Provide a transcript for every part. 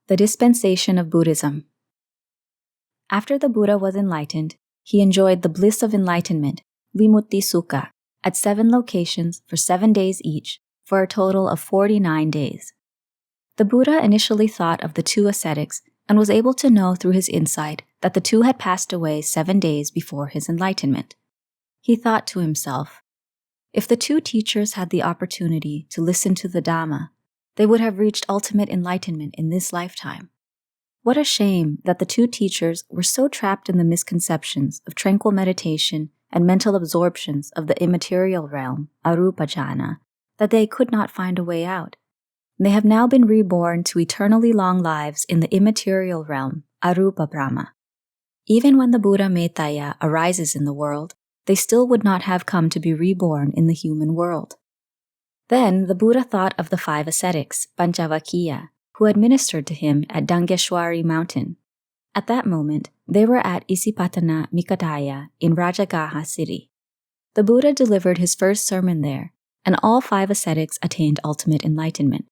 The Dispensation of Buddhism. After the Buddha was enlightened, he enjoyed the bliss of enlightenment, Vimutti Sukha, at 7 locations for 7 days each, for a total of 49 days. The Buddha initially thought of the 2 ascetics and was able to know through his insight that the 2 had passed away 7 days before his enlightenment. He thought to himself, if the 2 teachers had the opportunity to listen to the Dhamma, they would have reached ultimate enlightenment in this lifetime. What a shame that the 2 teachers were so trapped in the misconceptions of tranquil meditation and mental absorptions of the immaterial realm, arupa jhana, that they could not find a way out. They have now been reborn to eternally long lives in the immaterial realm, arupa Brahma. Even when the Buddha Metaya arises in the world, they still would not have come to be reborn in the human world. Then the Buddha thought of the 5 ascetics, Pañcavakkhaya, who had ministered to him at Dangeshwari mountain. At that moment, they were at Isipatana Mikataya in Rajagaha city. The Buddha delivered his first sermon there, and all 5 ascetics attained ultimate enlightenment.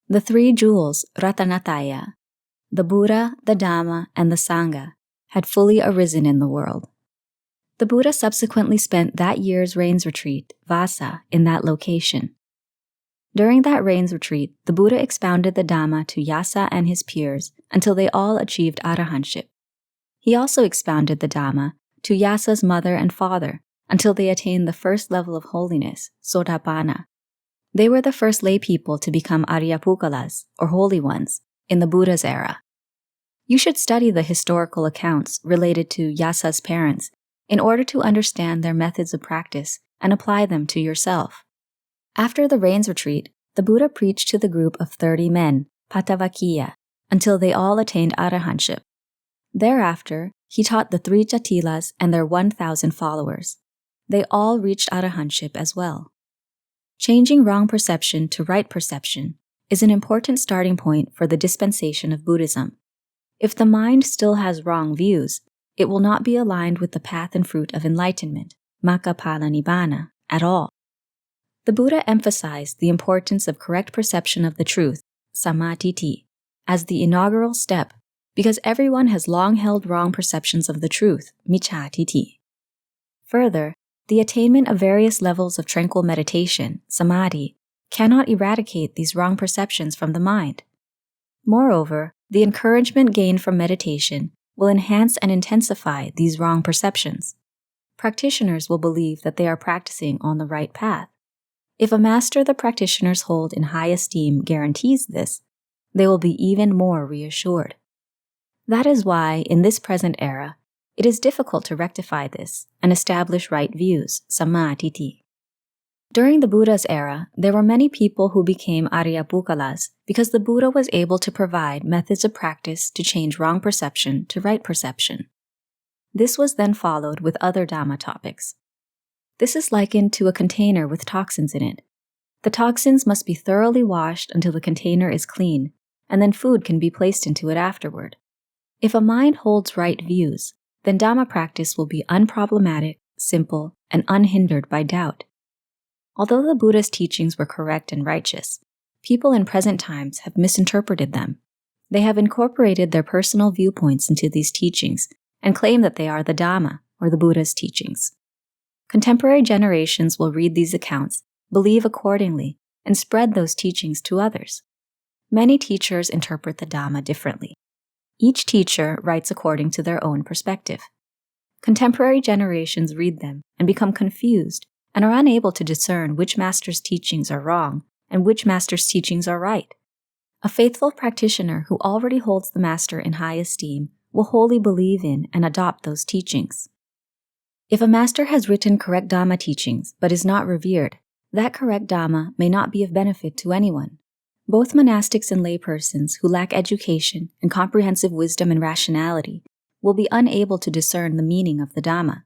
The 3 jewels, Ratanataya, the Buddha, the Dhamma, and the Sangha, had fully arisen in the world. The Buddha subsequently spent that year's rains retreat, Vasa, in that location. During that rains retreat, the Buddha expounded the Dhamma to Yasa and his peers until they all achieved arahantship. He also expounded the Dhamma to Yasa's mother and father until they attained the first level of holiness, Sotapanna. They were the first lay people to become Aryapugalas, or holy ones, in the Buddha's era. You should study the historical accounts related to Yasa's parents in order to understand their methods of practice and apply them to yourself. After the rains retreat, the Buddha preached to the group of 30 men, Patavakkhaya, until they all attained arahantship. Thereafter, he taught the 3 Jatilas and their 1,000 followers. They all reached arahantship as well. Changing wrong perception to right perception is an important starting point for the dispensation of Buddhism. If the mind still has wrong views, it will not be aligned with the path and fruit of enlightenment, Makkaphala Nibbāna, at all. The Buddha emphasized the importance of correct perception of the truth, Sammaditthi, as the inaugural step because everyone has long held wrong perceptions of the truth, Micchāditthi. Further, the attainment of various levels of tranquil meditation, Samadhi, cannot eradicate these wrong perceptions from the mind. Moreover, the encouragement gained from meditation will enhance and intensify these wrong perceptions. Practitioners will believe that they are practicing on the right path. If a master the practitioners hold in high esteem guarantees this, they will be even more reassured. That is why, in this present era, it is difficult to rectify this and establish right views, Sammaditthi. During the Buddha's era, there were many people who became Aryapugalas because the Buddha was able to provide methods of practice to change wrong perception to right perception. This was then followed with other Dhamma topics. This is likened to a container with toxins in it. The toxins must be thoroughly washed until the container is clean, and then food can be placed into it afterward. If a mind holds right views, then Dhamma practice will be unproblematic, simple, and unhindered by doubt. Although the Buddha's teachings were correct and righteous, people in present times have misinterpreted them. They have incorporated their personal viewpoints into these teachings and claim that they are the Dhamma, or the Buddha's teachings. Contemporary generations will read these accounts, believe accordingly, and spread those teachings to others. Many teachers interpret the Dhamma differently. Each teacher writes according to their own perspective. Contemporary generations read them and become confused and are unable to discern which master's teachings are wrong and which master's teachings are right. A faithful practitioner who already holds the master in high esteem will wholly believe in and adopt those teachings. If a master has written correct Dhamma teachings but is not revered, that correct Dhamma may not be of benefit to anyone. Both monastics and laypersons who lack education and comprehensive wisdom and rationality will be unable to discern the meaning of the Dhamma.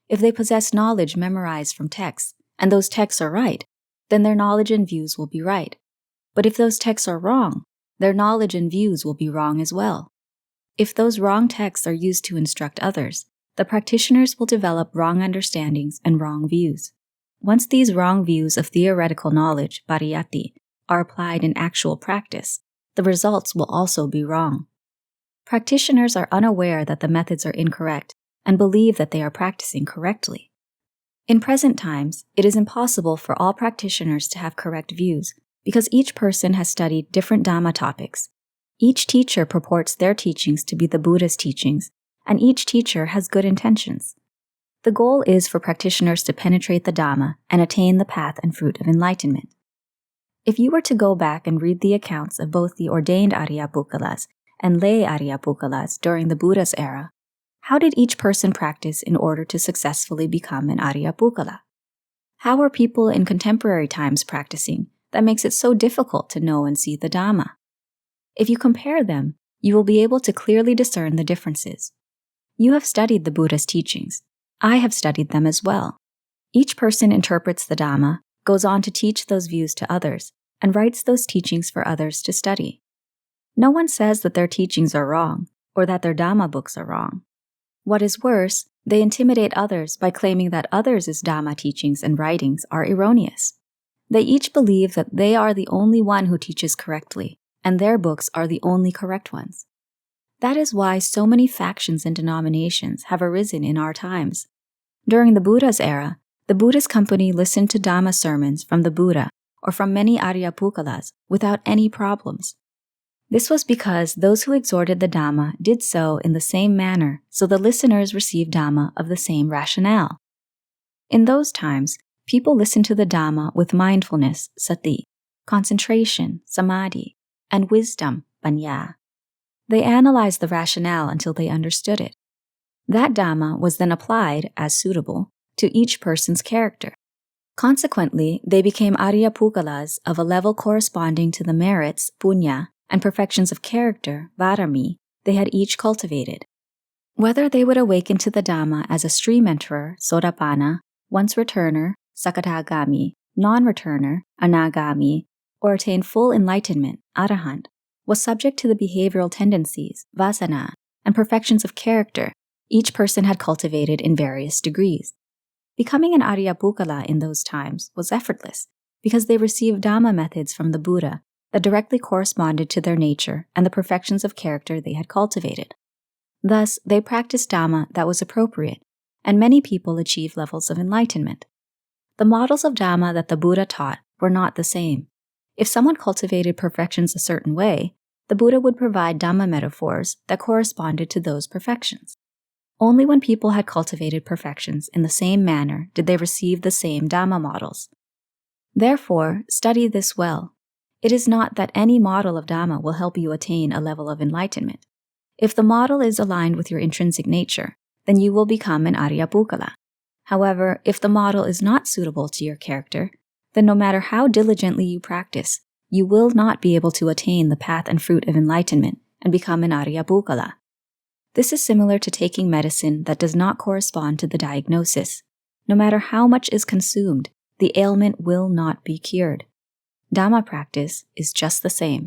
If they possess knowledge memorized from texts, and those texts are right, then their knowledge and views will be right. But if those texts are wrong, their knowledge and views will be wrong as well. If those wrong texts are used to instruct others, the practitioners will develop wrong understandings and wrong views. Once these wrong views of theoretical knowledge, pariyatti, are applied in actual practice, the results will also be wrong. Practitioners are unaware that the methods are incorrect and believe that they are practicing correctly. In present times, it is impossible for all practitioners to have correct views because each person has studied different Dhamma topics. Each teacher purports their teachings to be the Buddha's teachings, and each teacher has good intentions. The goal is for practitioners to penetrate the Dhamma and attain the path and fruit of enlightenment. If you were to go back and read the accounts of both the ordained Ariyapugalas and lay Ariyapugalas during the Buddha's era, how did each person practice in order to successfully become an Ariyapugala? How are people in contemporary times practicing that makes it so difficult to know and see the Dhamma? If you compare them, you will be able to clearly discern the differences. You have studied the Buddha's teachings. I have studied them as well. Each person interprets the Dhamma, goes on to teach those views to others, and writes those teachings for others to study. No one says that their teachings are wrong, or that their Dhamma books are wrong. What is worse, they intimidate others by claiming that others' Dhamma teachings and writings are erroneous. They each believe that they are the only one who teaches correctly, and their books are the only correct ones. That is why so many factions and denominations have arisen in our times. During the Buddha's era, the Buddhist company listened to Dhamma sermons from the Buddha or from many Ariyapugalas without any problems. This was because those who exhorted the Dhamma did so in the same manner, so the listeners received Dhamma of the same rationale. In those times, people listened to the Dhamma with mindfulness, sati, concentration, samadhi, and wisdom, paññā. They analyzed the rationale until they understood it. That Dhamma was then applied, as suitable, to each person's character. Consequently, they became Ariyapugalas of a level corresponding to the merits, puññā, and perfections of character, varami, they had each cultivated. Whether they would awaken to the Dhamma as a stream enterer, sotapanna, once returner, sakadagami, non-returner, anagami, or attain full enlightenment, arahant, was subject to the behavioral tendencies, vasana, and perfections of character each person had cultivated in various degrees. Becoming an Ariyapugala in those times was effortless because they received Dhamma methods from the Buddha that directly corresponded to their nature and the perfections of character they had cultivated. Thus, they practiced Dhamma that was appropriate, and many people achieved levels of enlightenment. The models of Dhamma that the Buddha taught were not the same. If someone cultivated perfections a certain way, the Buddha would provide Dhamma metaphors that corresponded to those perfections. Only when people had cultivated perfections in the same manner did they receive the same Dhamma models. Therefore, study this well. It is not that any model of Dhamma will help you attain a level of enlightenment. If the model is aligned with your intrinsic nature, then you will become an Ariyapugala. However, if the model is not suitable to your character, then no matter how diligently you practice, you will not be able to attain the path and fruit of enlightenment and become an Ariyapugala. This is similar to taking medicine that does not correspond to the diagnosis. No matter how much is consumed, the ailment will not be cured. Dhamma practice is just the same.